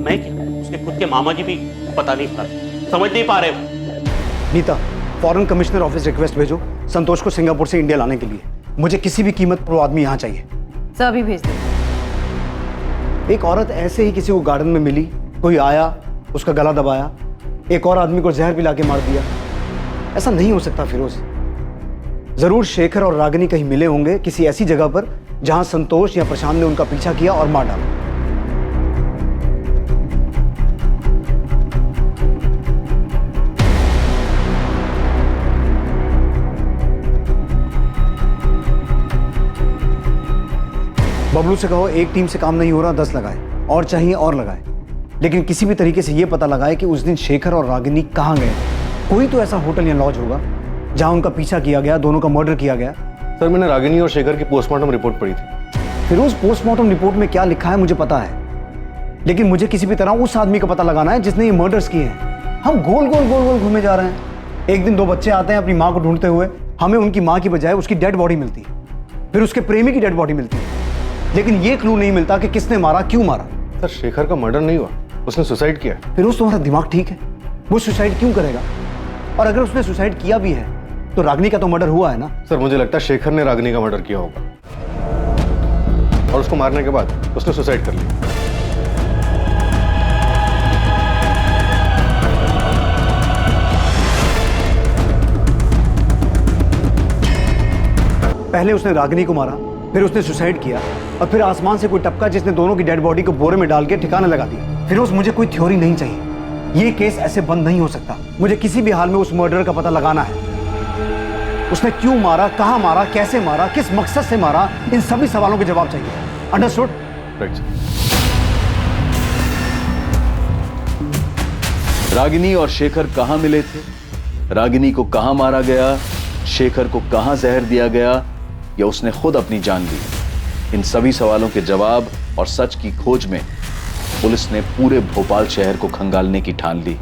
मैं क्या, उसके खुद के मामा जी भी पता नहीं पा रहे, समझ नहीं पा रहे। Neeta, foreign commissioner office request भेजो संतोष को सिंगापुर से इंडिया लाने के लिए। मुझे किसी भी कीमत पर वो आदमी यहाँ चाहिए। सर अभी भेज दो। एक औरत ऐसे ही किसी को गार्डन में मिली, कोई आया, उसका गला दबाया, एक और आदमी को जहर पिला के मार दिया। ऐसा नहीं हो सकता फिरोज। जरूर शेखर और रागिनी कहीं मिले होंगे किसी ऐसी जगह पर जहां संतोष या प्रशांत ने उनका पीछा किया और मार डाला। बबलू से कहो एक टीम से काम नहीं हो रहा, 10 लगाए, और चाहिए और लगाए, लेकिन किसी भी तरीके से यह पता लगाए कि उस दिन शेखर और रागिनी कहां गए। कोई तो ऐसा होटल या लॉज होगा जहां उनका पीछा किया गया, दोनों का मर्डर किया गया। सर मैंने रागिनी और शेखर की पोस्टमार्टम रिपोर्ट पढ़ी थी। फिर उस पोस्टमार्टम रिपोर्ट में क्या लिखा है मुझे पता है, लेकिन मुझे किसी भी तरह उस आदमी का पता लगाना है जिसने ये मर्डर्स किए हैं। हम गोल गोल गोल गोल घूमे जा रहे हैं। एक दिन 2 बच्चे आते हैं अपनी माँ को ढूंढते हुए, हमें उनकी माँ की बजाय उसकी डेड बॉडी मिलती है, फिर उसके प्रेमी की डेड बॉडी मिलती है, लेकिन ये क्लू नहीं मिलता कि किसने मारा, क्यों मारा। सर शेखर का मर्डर नहीं हुआ, उसने सुसाइड किया। फिर उस तुम्हारा दिमाग ठीक है? वो सुसाइड क्यों करेगा? और अगर उसने सुसाइड किया भी है तो रागिनी का तो मर्डर हुआ है ना। सर मुझे लगता है शेखर ने रागिनी का मर्डर किया होगा और उसको मारने के बाद उसने सुसाइड कर लिया। पहले उसने रागिनी को मारा, फिर उसने सुसाइड किया और फिर आसमान से कोई टपका जिसने दोनों की डेड बॉडी को बोरे में डाल के ठिकाने लगा दिया। फिरोज, मुझे कोई थ्योरी नहीं चाहिए, ये केस ऐसे बंद नहीं हो सकता। मुझे किसी भी हाल में उस मर्डर का पता लगाना है। उसने क्यों मारा, कहां मारा, कैसे मारा, किस मकसद से मारा, इन सभी सवालों के जवाब चाहिए। अंडरस्टूड? राइट। रागिनी और शेखर कहां मिले थे, रागिनी को कहां मारा गया, शेखर को कहां जहर दिया गया, या उसने खुद अपनी जान ली, इन सभी सवालों के जवाब और सच की खोज में पुलिस ने पूरे भोपाल शहर को खंगालने की ठान ली।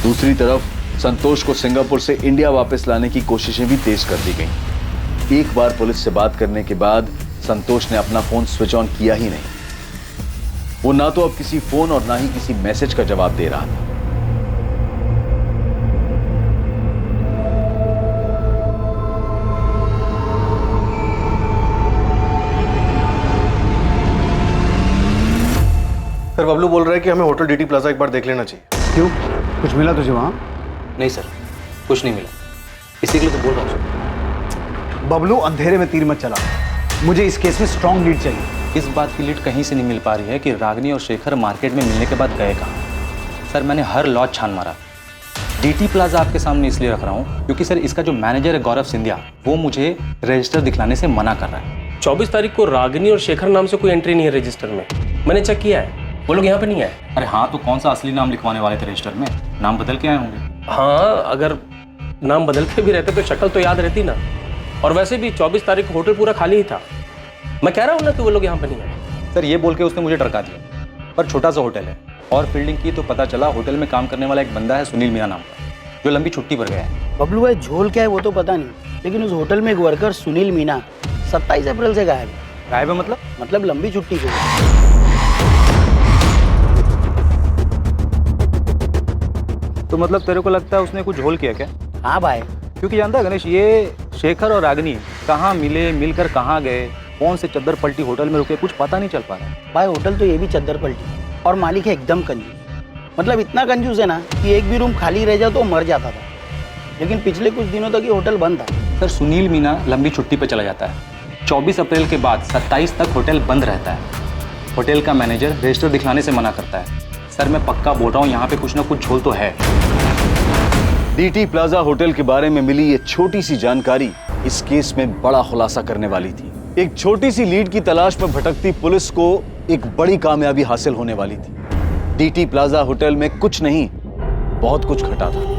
दूसरी तरफ संतोष को सिंगापुर से इंडिया वापस लाने की कोशिशें भी तेज कर दी गईं। एक बार पुलिस से बात करने के बाद संतोष ने अपना फोन स्विच ऑन किया ही नहीं। वो ना तो अब किसी फोन और ना ही किसी मैसेज का जवाब दे रहा था। सर बबलू बोल रहा है कि हमें होटल डीटी प्लाजा एक बार देख लेना चाहिए। क्यों, कुछ मिला तुझे वहां? नहीं सर, कुछ नहीं मिला, इसी के लिए तो बोल रहा हूँ सर। बबलू, अंधेरे में तीर मत चला, मुझे इस केस में स्ट्रॉन्ग लीड चाहिए। इस बात की लीड कहीं से नहीं मिल पा रही है कि रागिनी और शेखर मार्केट में मिलने के बाद गए कहाँ। सर मैंने हर लॉज छान मारा। डीटी प्लाजा आपके सामने इसलिए रख रहा हूँ क्योंकि सर इसका जो मैनेजर है गौरव सिंधिया, वो मुझे रजिस्टर दिखलाने से मना कर रहा है। 24 तारीख को रागिनी और शेखर नाम से कोई एंट्री नहीं है रजिस्टर में, मैंने चेक किया है, वो लोग यहाँ पे नहीं है। अरे हाँ, तो कौन सा असली नाम लिखवाने वाले थे रजिस्टर में? नाम बदल के आए होंगे। हाँ, अगर नाम बदल के भी रहते तो शक्ल तो याद रहती ना। और वैसे भी 24 तारीख को होटल पूरा खाली ही था। मैं कह रहा हूँ ना कि वो लोग यहाँ पे नहीं है। सर ये बोल के उसने मुझे डरका दिया, पर छोटा सा होटल है और फील्डिंग की तो पता चला होटल में काम करने वाला एक बंदा है सुनील मीना नाम का, जो लंबी छुट्टी पर गया है। बबलू भाई, झोल क्या है वो तो पता नहीं, लेकिन उस होटल में एक वर्कर सुनील मीना 27 अप्रैल से गायब है। गायब है मतलब लंबी छुट्टी पे। तो मतलब तेरे को लगता है उसने कुछ झोल किया क्या? हाँ भाई, क्योंकि जानता है गणेश, ये शेखर और रागिनी कहाँ मिले, मिलकर कहाँ गए, कौन से चद्दर पलटी होटल में रुके, कुछ पता नहीं चल पा रहा है। भाई होटल तो ये भी चद्दर पलटी और मालिक है एकदम कंजूस। मतलब इतना कंजूस है ना कि एक भी रूम खाली रह जाओ तो मर जाता था। लेकिन पिछले कुछ दिनों तक ये होटल बंद था। सर सुनील मीना लंबी छुट्टी पर चला जाता है, 24 अप्रैल के बाद 27 तक होटल बंद रहता है। होटल का मैनेजर रजिस्टर दिखलाने से मना करता है। सर मैं पक्का बोल रहा हूँ, यहाँ पे कुछ ना कुछ झोल तो है। डीटी प्लाजा होटल के बारे में मिली ये छोटी सी जानकारी इस केस में बड़ा खुलासा करने वाली थी। एक छोटी सी लीड की तलाश में भटकती पुलिस को एक बड़ी कामयाबी हासिल होने वाली थी। डीटी प्लाजा होटल में कुछ नहीं, बहुत कुछ घटा था।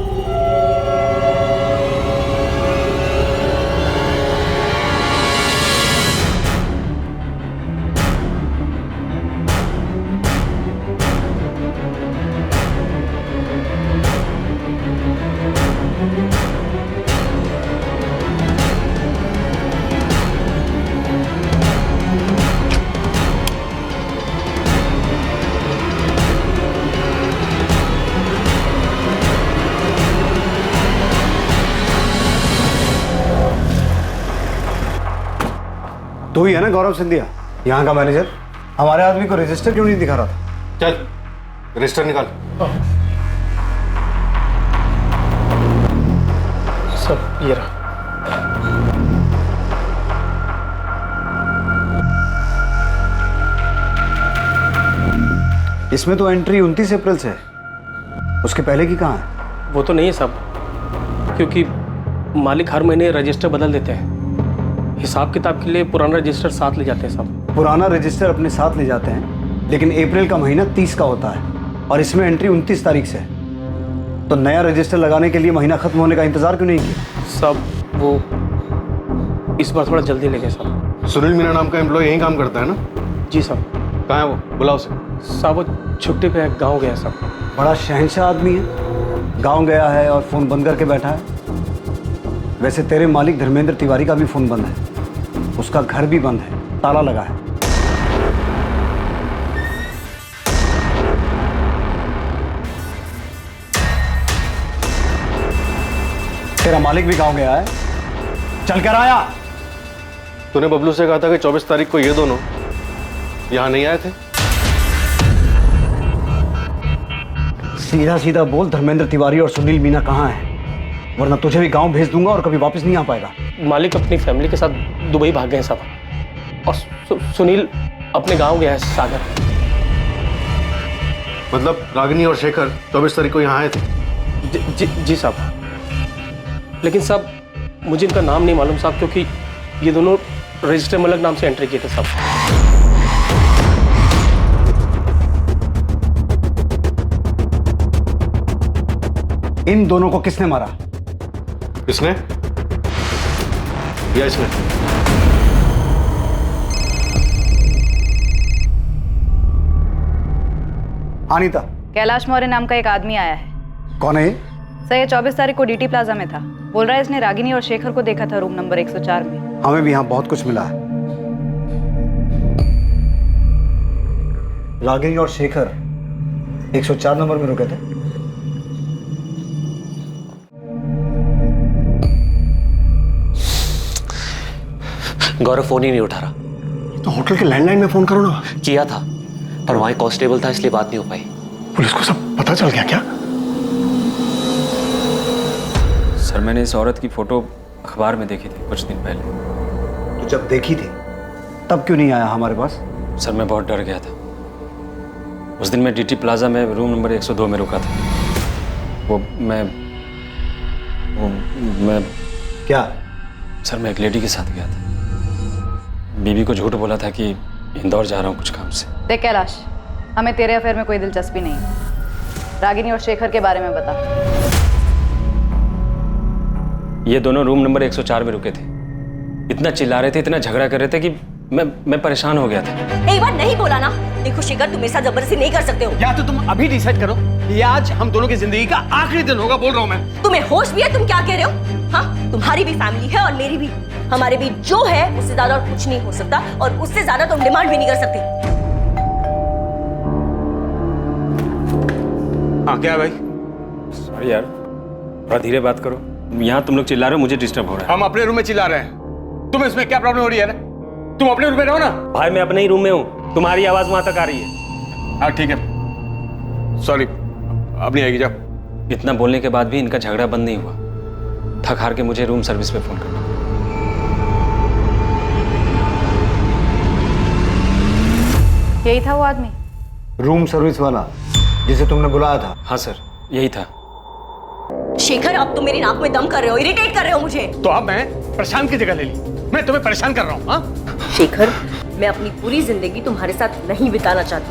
तो ही है ना गौरव सिंधिया, यहाँ का मैनेजर? हमारे आदमी को रजिस्टर क्यों नहीं दिखा रहा था? चल रजिस्टर निकाल। सब ये रहा। इसमें तो एंट्री 29 अप्रैल से है, उसके पहले की कहाँ है? वो तो नहीं है सब, क्योंकि मालिक हर महीने रजिस्टर बदल देते हैं। हिसाब किताब के लिए पुराना रजिस्टर साथ ले जाते हैं सब। पुराना रजिस्टर अपने साथ ले जाते हैं, लेकिन अप्रैल का महीना 30 का होता है और इसमें एंट्री 29 तारीख से है। तो नया रजिस्टर लगाने के लिए महीना खत्म होने का इंतजार क्यों नहीं किया? सब वो इस बार थोड़ा जल्दी ले गए सब। सुनील मीना नाम का एम्प्लॉय यहीं काम करता है ना? जी सब। कहाँ है वो? बुलाओ उसे। सब वो छुट्टी पे गाँव गया सब। बड़ा शहंशाह आदमी है, गाँव गया है और फोन बंद करके बैठा है। वैसे तेरे मालिक धर्मेंद्र तिवारी का भी फोन बंद है, उसका घर भी बंद है, ताला लगा है। तेरा मालिक भी गांव गया है, चल कर आया। तूने बबलू से कहा था कि 24 तारीख को ये दोनों यहाँ नहीं आए थे। सीधा सीधा बोल, धर्मेंद्र तिवारी और सुनील मीना कहाँ हैं? वरना तुझे भी गांव भेज दूंगा और कभी वापस नहीं आ पाएगा। मालिक अपनी फैमिली के साथ दुबई भाग गए हैं साहब, और सुनील अपने गांव गया है सागर। मतलब रागिनी और शेखर 24 तारीख को यहाँ आए थे? जी साहब, लेकिन साहब मुझे इनका नाम नहीं मालूम साहब, क्योंकि ये दोनों रजिस्टर में अलग नाम से एंट्री किए थे साहब। इन दोनों को किसने मारा? किसने या इसने? अनीता, कैलाश मौर्य नाम का एक आदमी आया है। कौन है ये? सर, ये 24 तारीख को डीटी प्लाजा में था। बोल रहा है इसने रागिनी और शेखर को देखा था रूम नंबर 104 में। हमें भी यहाँ बहुत कुछ मिला है। रागिनी और शेखर 104 नंबर में रुके थे। गौरव फोन ही नहीं उठा रहा। तो होटल के लैंडलाइन में फोन करो ना। किया था, पर वहां कांस्टेबल था इसलिए बात नहीं हो पाई। पुलिस को सब पता चल गया क्या? सर, मैंने इस औरत की फोटो अखबार में देखी थी कुछ दिन पहले। तो जब देखी थी तब क्यों नहीं आया हमारे पास? सर, मैं बहुत डर गया था। उस दिन मैं डीटी प्लाजा में रूम नंबर 102 में रुका था। मैं क्या? सर, मैं एक लेडी के साथ गया था। बीबी को झूठ बोला था कि इंदौर जा रहा हूँ कुछ काम से। देख कैलाश, हमें तेरे अफेयर में कोई दिलचस्पी नहीं है। रागिनी और शेखर के बारे में बता। ये दोनों रूम नंबर 104 में रुके थे। इतना चिल्ला रहे थे, इतना झगड़ा कर रहे थे कि मैं परेशान हो गया था। एक बार नहीं बोला ना। देखो शेखर, तुम मेरे साथ जबरदस्ती नहीं कर सकते हो। या तो तुम अभी डिसाइड करो, ये आज हम दोनों की जिंदगी का आखिरी दिन होगा। बोल रहा हूँ मैं। तुम्हें होश भी है? तुम क्या कह रहे हो? हाँ, तुम्हारी भी फैमिली है और मेरी भी। हमारे बीच जो है उससे ज्यादा और कुछ नहीं हो सकता, और उससे ज्यादा तुम डिमांड भी नहीं कर सकते। हाँ, क्या है भाई? सॉरी यार, थोड़ा धीरे बात करो। यहाँ तुम लोग चिल्ला रहे हो, मुझे डिस्टर्ब हो रहा है। हम अपने रूम में चिल्ला रहे हैं, तुम्हें इसमें क्या प्रॉब्लम हो रही है? तुम अपने रूम में रहो ना। भाई, मैं अपने ही रूम में हूँ, तुम्हारी आवाज वहां तक आ रही है। हाँ ठीक है, सॉरी, अब नहीं आएगी। जाओ। इतना बोलने के बाद भी इनका झगड़ा बंद नहीं हुआ। थक हार के मुझे रूम सर्विस पे फोन करना। यही था वो आदमी? रूम सर्विस वाला जिसे तुमने बुलाया था? हाँ सर, यही था। शेखर, अब तुम मेरी नाक में दम कर रहे हो, इरिटेट कर रहे हो मुझे। तो अब मैं प्रशांत की जगह ले ली। मैं तुम्हें परेशान कर रहा हूँ? हाँ शेखर, मैं अपनी पूरी जिंदगी तुम्हारे साथ नहीं बिताना चाहती।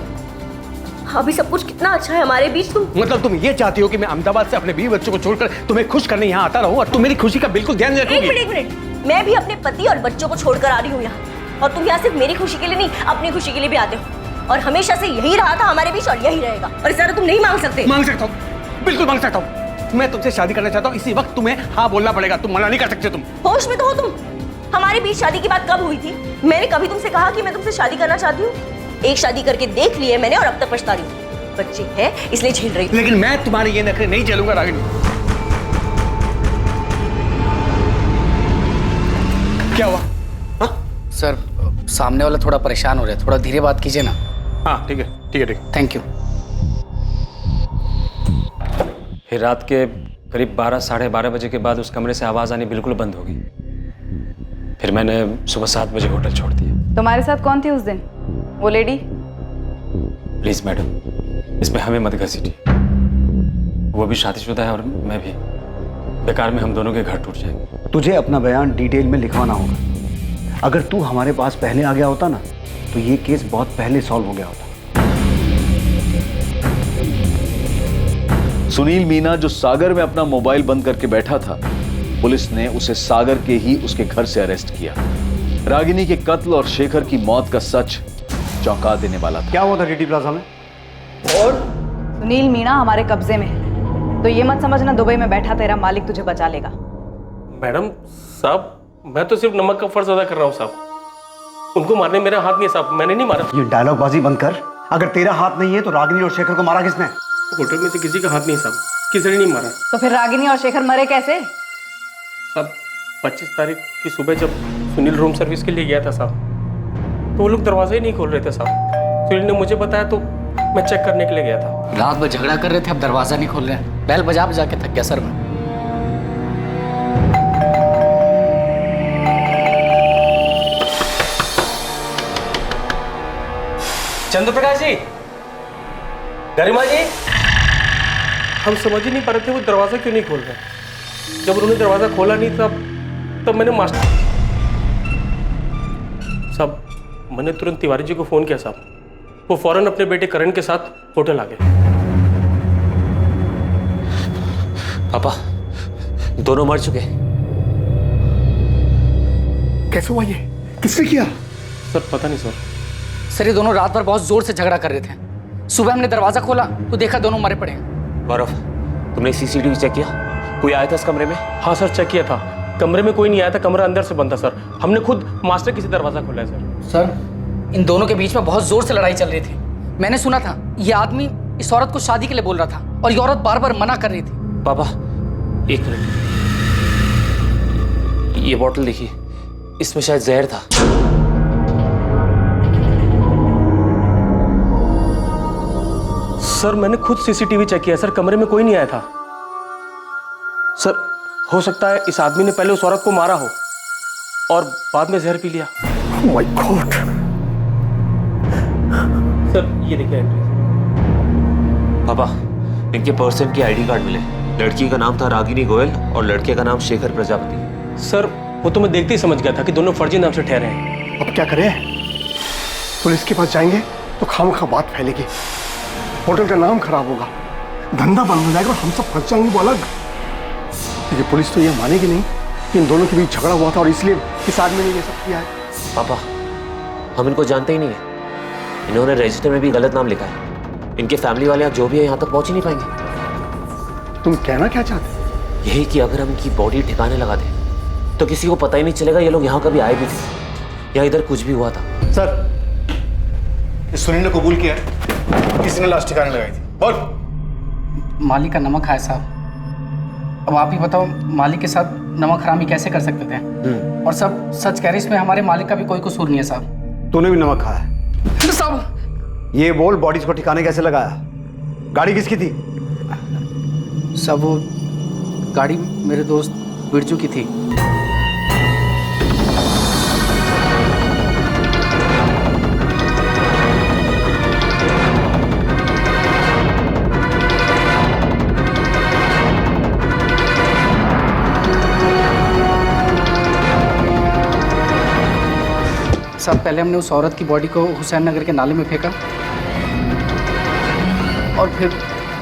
अभी सब कुछ कितना अच्छा है हमारे बीच। मतलब तुम ये चाहती हो कि मैं अहमदाबाद से अपने बीवी बच्चों को छोड़कर तुम्हें खुश करने यहाँ आता रहूं और तुम मेरी खुशी का बिल्कुल ध्यान नहीं रखोगी? एक मिनट, मैं भी अपने पति और बच्चों को छोड़कर आ रही हूँ यहाँ, और तुम यहाँ सिर्फ मेरी खुशी के लिए नहीं, अपनी खुशी के लिए भी आते हो। और हमेशा से यही रहा था हमारे बीच और यही रहेगा, और इस तरह तुम नहीं मांग सकते। मांग सकता हूँ, बिल्कुल मांग सकता हूँ। मैं तुमसे शादी करना चाहता हूँ, इसी वक्त तुम्हें हाँ बोलना पड़ेगा। तुम मना नहीं कर सकते। तुम होश में तो हो तुम? हमारे बीच शादी की बात कब हुई थी? मैंने कभी तुमसे कहा कि मैं तुमसे शादी करना चाहती हूँ? एक शादी करके देख ली है मैंने, और अब तक पछता रही हूँ। बच्चे हैं इसलिए झेल रही हूँ। लेकिन मैं तुम्हारे ये नखरे नहीं झेलूंगा रागिनी। क्या हुआ? हाँ? सर, सामने वाला थोड़ा परेशान हो रहा है, थोड़ा धीरे बात कीजिए ना। हाँ ठीक है, ठीक है, ठीक है। Thank you. फिर रात के करीब 12 साढ़े 12 बजे के बाद उस कमरे से आवाज आनी बिल्कुल बंद हो गई। फिर मैंने सुबह 7 बजे होटल छोड़ दिया। तुम्हारे साथ कौन थी उस दिन? वो लेडी? प्लीज मैडम, इसमें हमें मत घसीटिए। वो भी शादीशुदा है और मैं भी। बेकार में हम दोनों के घर टूट जाएंगे। तुझे अपना बयान डिटेल में लिखवाना होगा। अगर तू हमारे पास पहले आ गया होता ना, तो ये केस बहुत पहले सॉल्व हो गया होता। सुनील मीना जो सागर में अपना मोबाइल बंद करके बैठा था, पुलिस ने उसे सागर के ही उसके घर से अरेस्ट किया। रागिनी के कत्ल और शेखर की मौत का सच चौंका देने वाला था। क्या हुआ था डीटी प्लाजा में? और सुनील मीणा हमारे कब्जे में है, तो ये मत समझना दुबई में बैठा तेरा मालिक तुझे बचा लेगा। मैडम साहब, मैं तो सिर्फ नमक का फर्ज अदा कर रहा हूँ साहब। उनको मारने मेरा हाथ नहीं है साहब, मैंने नहीं मारा। ये डायलॉग बाजी बंद कर। अगर तेरा हाथ नहीं है तो रागिनी और शेखर को मारा किसने? होटल में से किसी का हाथ नहीं साहब, किसी ने नहीं मारा। तो फिर रागिनी और शेखर मरे कैसे? साहब 25 तारीख की सुबह जब सुनील रूम सर्विस के लिए गया था साहब, तो वो लोग दरवाजा ही नहीं खोल रहे थे साहब। सुनील ने मुझे बताया तो मैं चेक करने के लिए गया था। रात भर झगड़ा कर रहे थे, अब दरवाजा नहीं खोल रहे हैं। बैल बजा बजा के थक गया सर मैं। चंद्रप्रकाश जी, गरिमा जी, हम समझ ही नहीं पा रहे थे वो दरवाजा क्यों नहीं खोल रहे। जब उन्होंने दरवाजा खोला नहीं तब मैंने मास्टर साहब, मैंने तुरंत तिवारी जी को फोन किया साहब। वो फौरन अपने बेटे करण के साथ होटल आ गए। पापा दोनों मर चुके। कैसे हुआ ये? किसने किया? सर पता नहीं सर। सर ये दोनों रात भर बहुत जोर से झगड़ा कर रहे थे। सुबह हमने दरवाजा खोला तो देखा दोनों मरे पड़े हैं। गौरव, तुमने सीसीटीवी चेक किया? कोई आया था इस कमरे में? हाँ सर, चेक किया था। कमरे में कोई नहीं आया था, कमरा अंदर से बंद था सर। हमने खुद मास्टर की से दरवाजा खोला है सर। सर इन दोनों के बीच में बहुत जोर से लड़ाई चल रही थी। मैंने सुना था ये आदमी इस औरत को शादी के लिए बोल रहा था और ये औरत बार बार मना कर रही थी। पापा एक मिनट, ये बोतल देखिए, इसमें शायद जहर था। सर मैंने खुद सीसीटीवी चेक किया सर, कमरे में कोई नहीं आया था। सर हो सकता है इस आदमी ने पहले उस औरत को मारा हो और बाद में जहर पी लिया। Oh my God! सर ये देखिए एंट्री। पापा इनके पर्सन के आईडी कार्ड मिले। लड़की का नाम था रागिनी गोयल और लड़के का नाम शेखर प्रजापति। सर वो तो मैं देखते ही समझ गया था कि दोनों फर्जी नाम से ठहरे हैं। अब क्या करें? पुलिस के पास जाएंगे तो खामखा बात फैलेगी, होटल का नाम खराब होगा, धंधा बंद हो जाएगा और हम सब फंस जाएंगे वो अलग। क्योंकि पुलिस तो ये मानेगी नहीं कि इन दोनों के बीच झगड़ा हुआ था और इसलिए इस आदमी ने ये सब किया है। पापा हम इनको जानते ही नहीं है। इन्होंने रजिस्टर में भी गलत नाम लिखा है। इनके फैमिली वाले जो भी है यहाँ तक पहुँच ही नहीं पाएंगे। तुम कहना क्या चाहते हो? यही कि अगर हम इनकी बॉडी ठिकाने लगा दें तो किसी को पता ही नहीं चलेगा ये लोग यहाँ कभी आए भी थे या इधर कुछ भी हुआ था। सर इस सुनील ने कबूल किया है किसी ने लाश ठिकाने लगाई थी। बोल। मालिक का नमक खाया साहब। अब आप ही बताओ, मालिक के साथ नमक हरामी कैसे कर सकते थे? और सब सच कह रहे, इसमें हमारे मालिक का भी कोई कसूर नहीं है साहब। तूने भी नमक खाया है साहब? ये बोल, बॉडीज को ठिकाने कैसे लगाया? गाड़ी किसकी थी? सब वो गाड़ी मेरे दोस्त बिरजू की थी। सब पहले हमने उस औरत की बॉडी को हुसैन नगर के नाले में फेंका और फिर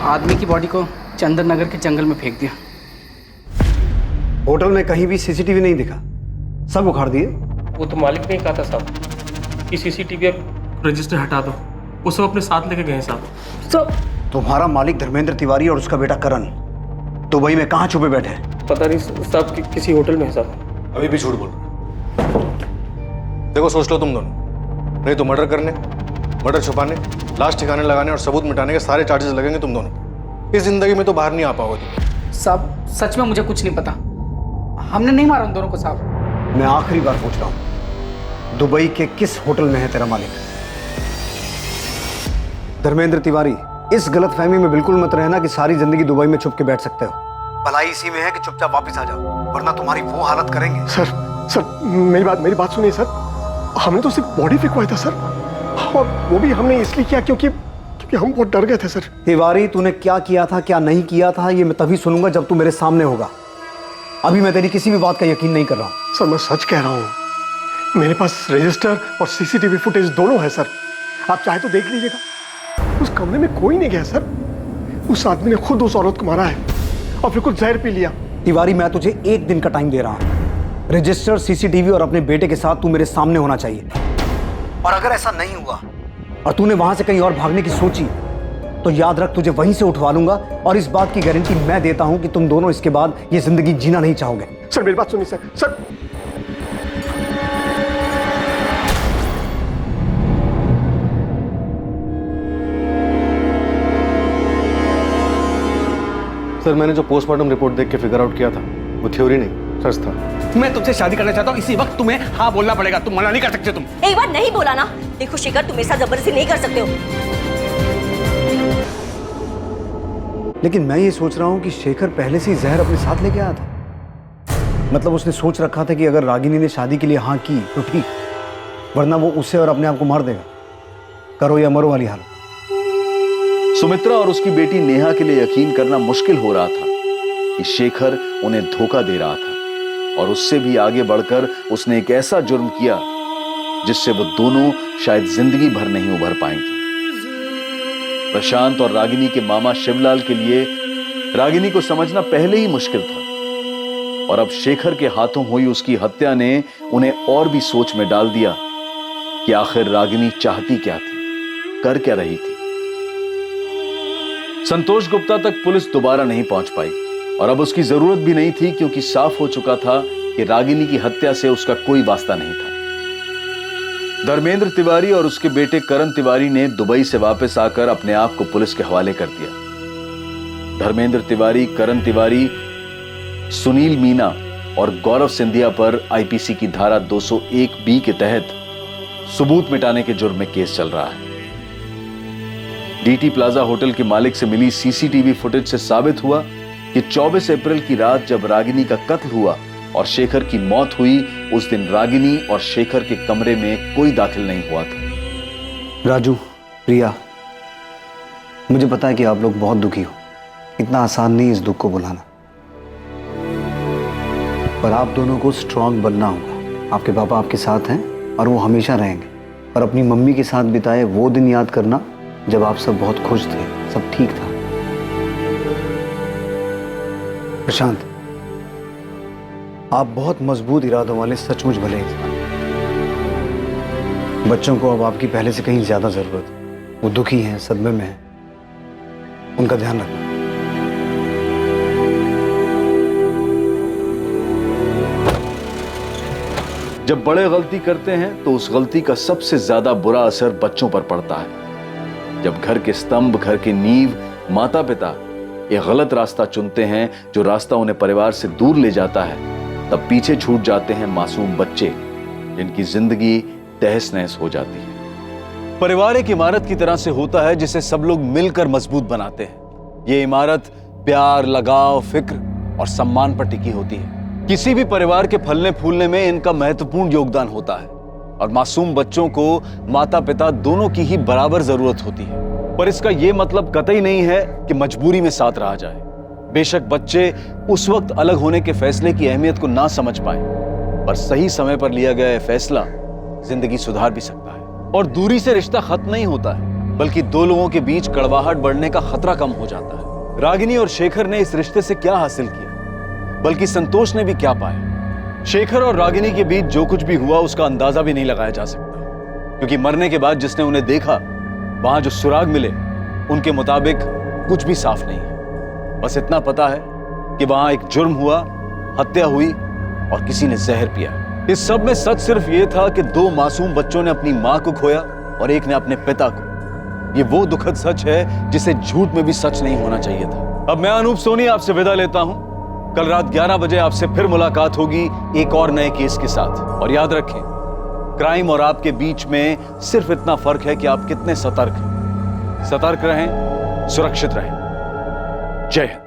आदमी की बॉडी को चंदन नगर के जंगल में फेंक दिया। होटल में कहीं भी सीसीटीवी नहीं दिखा, सब उखाड़ दिए। वो तो मालिक ने ही कहा था साहब कि सीसीटीवी रजिस्टर हटा दो। वो सब अपने साथ लेके गए साहब। तुम्हारा मालिक धर्मेंद्र तिवारी और उसका बेटा करण दुबई में कहाँ छुपे बैठे हैं? पता नहीं साहब, किसी होटल में है साहब। अभी भी झूठ बोल रहे। देखो सोच लो तुम दोनों, नहीं तो मर्डर करने, मर्डर छुपाने, लाश ठिकाने लगाने और सबूत मिटाने के सारे चार्जेस लगेंगे तुम दोनों। इस जिंदगी में तो बाहर नहीं आ पाओगे तुम। साहब सच में मुझे कुछ नहीं पता, हमने नहीं मारा उन दोनों को साहब। मैं आखिरी बार पूछ रहा हूँ, दुबई के किस होटल में है तेरा मालिक? धर्मेंद्र तिवारी, इस गलतफहमी में बिल्कुल मत रहना कि सारी जिंदगी दुबई में छुप के बैठ सकते हो। भलाई इसी में है कि चुपचाप वापस आ जाओ, वरना तुम्हारी वो हालत करेंगे। सर मेरी बात सुनिए सर। हमने तो सिर्फ बॉडी फेंकवाया था सर, और वो भी हमने इसलिए किया क्योंकि हम बहुत डर गए थे सर। तिवारी, तूने क्या किया था क्या नहीं किया था ये मैं तभी सुनूंगा जब तू मेरे सामने होगा। अभी मैं तेरी किसी भी बात का यकीन नहीं कर रहा हूँ। सर मैं सच कह रहा हूँ, मेरे पास रजिस्टर और सीसीटीवी फुटेज दोनों है सर। आप चाहे तो देख लीजिएगा। उस कमरे में कोई नहीं गया सर। उस आदमी ने खुद उस औरत को मारा है और फिर कुछ जहर पी लिया। तिवारी, मैं तुझे 1 दिन का टाइम दे रहा हूँ। रजिस्टर, सीसीटीवी और अपने बेटे के साथ तू मेरे सामने होना चाहिए। और अगर ऐसा नहीं हुआ और तूने वहां से कहीं और भागने की सोची तो याद रख, तुझे वहीं से उठवा लूंगा। और इस बात की गारंटी मैं देता हूं कि तुम दोनों इसके बाद ये जिंदगी जीना नहीं चाहोगे। सर मेरी बात सुनिए सर। सर मैंने जो पोस्टमार्टम रिपोर्ट देख के फिगर आउट किया था वो थ्योरी नहीं, सच था। मैं तुमसे शादी करना चाहता हूँ, इसी वक्त तुम्हें हाँ बोलना पड़ेगा, तुम मना नहीं कर सकते तुम। एक बार नहीं बोला ना, देखो शेखर तुम मेरे साथ जबरदस्ती नहीं कर सकते हो। लेकिन मैं ये सोच रहा हूँ कि शेखर पहले से ही जहर अपने साथ लेके आया था। मतलब उसने सोच रखा था कि अगर रागिनी ने शादी के लिए हाँ की तो ठीक, वरना वो उसे और अपने आप को मार देगा। करो या मरो वाली हालत। सुमित्रा और उसकी बेटी नेहा के लिए यकीन करना मुश्किल हो रहा था कि शेखर उन्हें धोखा दे रहा था, और उससे भी आगे बढ़कर उसने एक ऐसा जुर्म किया जिससे वो दोनों शायद जिंदगी भर नहीं उभर पाएंगे। प्रशांत और रागिनी के मामा शिवलाल के लिए रागिनी को समझना पहले ही मुश्किल था, और अब शेखर के हाथों हुई उसकी हत्या ने उन्हें और भी सोच में डाल दिया कि आखिर रागिनी चाहती क्या थी, कर क्या रही थी। संतोष गुप्ता तक पुलिस दोबारा नहीं पहुंच पाई, और अब उसकी जरूरत भी नहीं थी, क्योंकि साफ हो चुका था कि रागिनी की हत्या से उसका कोई वास्ता नहीं था। धर्मेंद्र तिवारी और उसके बेटे करण तिवारी ने दुबई से वापस आकर अपने आप को पुलिस के हवाले कर दिया। धर्मेंद्र तिवारी, करण तिवारी, सुनील मीना और गौरव सिंधिया पर आईपीसी की धारा 201B के तहत सबूत मिटाने के जुर्म में केस चल रहा है। डीटी प्लाजा होटल के मालिक से मिली सीसीटीवी फुटेज से साबित हुआ कि 24 अप्रैल की रात जब रागिनी का कत्ल हुआ और शेखर की मौत हुई, उस दिन रागिनी और शेखर के कमरे में कोई दाखिल नहीं हुआ था। राजू, प्रिया, मुझे पता है कि आप लोग बहुत दुखी हो, इतना आसान नहीं इस दुख को बुलाना, पर आप दोनों को स्ट्रांग बनना होगा। आपके पापा आपके साथ हैं और वो हमेशा रहेंगे, और अपनी मम्मी के साथ बिताए वो दिन याद करना जब आप सब बहुत खुश थे, सब ठीक था। प्रशांत, आप बहुत मजबूत इरादों वाले सचमुच भले इंसान। बच्चों को अब आपकी पहले से कहीं ज्यादा जरूरत है। वो दुखी हैं, सदमे में हैं, उनका ध्यान रखना। जब बड़े गलती करते हैं तो उस गलती का सबसे ज्यादा बुरा असर बच्चों पर पड़ता है। जब घर के स्तंभ, घर की नींव, माता पिता एक गलत रास्ता चुनते हैं, जो रास्ता उन्हें परिवार से दूर ले जाता है, तब पीछे छूट जाते हैं मासूम बच्चे, जिनकी जिंदगी तहस नहस हो जाती है। परिवार एक इमारत की तरह से होता है जिसे सब लोग मिलकर मजबूत बनाते हैं। ये इमारत प्यार, लगाव, फिक्र और सम्मान पर टिकी होती है। किसी भी परिवार के फलने फूलने में इनका महत्वपूर्ण योगदान होता है, और मासूम बच्चों को माता पिता दोनों की ही बराबर जरूरत होती है। पर इसका यह मतलब कतई नहीं है कि मजबूरी में साथ रहा जाए। बेशक बच्चे उस वक्त अलग होने के फैसले की अहमियत को ना समझ पाए, पर सही समय पर लिया गया फैसला जिंदगी सुधार भी सकता है। और दूरी से रिश्ता खत्म नहीं होता है, बल्कि दो लोगों के बीच कड़वाहट बढ़ने का खतरा कम हो जाता है। रागिनी और शेखर ने इस रिश्ते से क्या हासिल किया, बल्कि संतोष ने भी क्या पाया। शेखर और रागिनी के बीच जो कुछ भी हुआ उसका अंदाजा भी नहीं लगाया जा सकता, क्योंकि मरने के बाद जिसने उन्हें देखा, वहां जो सुराग मिले, उनके मुताबिक कुछ भी साफ नहीं है। बस इतना पता है कि वहां एक जुर्म हुआ, हत्या हुई और किसी ने जहर पिया। इस सब में सच सिर्फ यह था कि दो मासूम बच्चों ने अपनी मां को खोया और एक ने अपने पिता को। ये वो दुखद सच है जिसे झूठ में भी सच नहीं होना चाहिए था। अब मैं अनूप सोनी आपसे विदा लेता हूं। कल रात 11 बजे आपसे फिर मुलाकात होगी एक और नए केस के साथ। और याद रखें, क्राइम और आपके बीच में सिर्फ इतना फर्क है कि आप कितने सतर्क हैं। सतर्क रहें, सुरक्षित रहें। जय हिंद।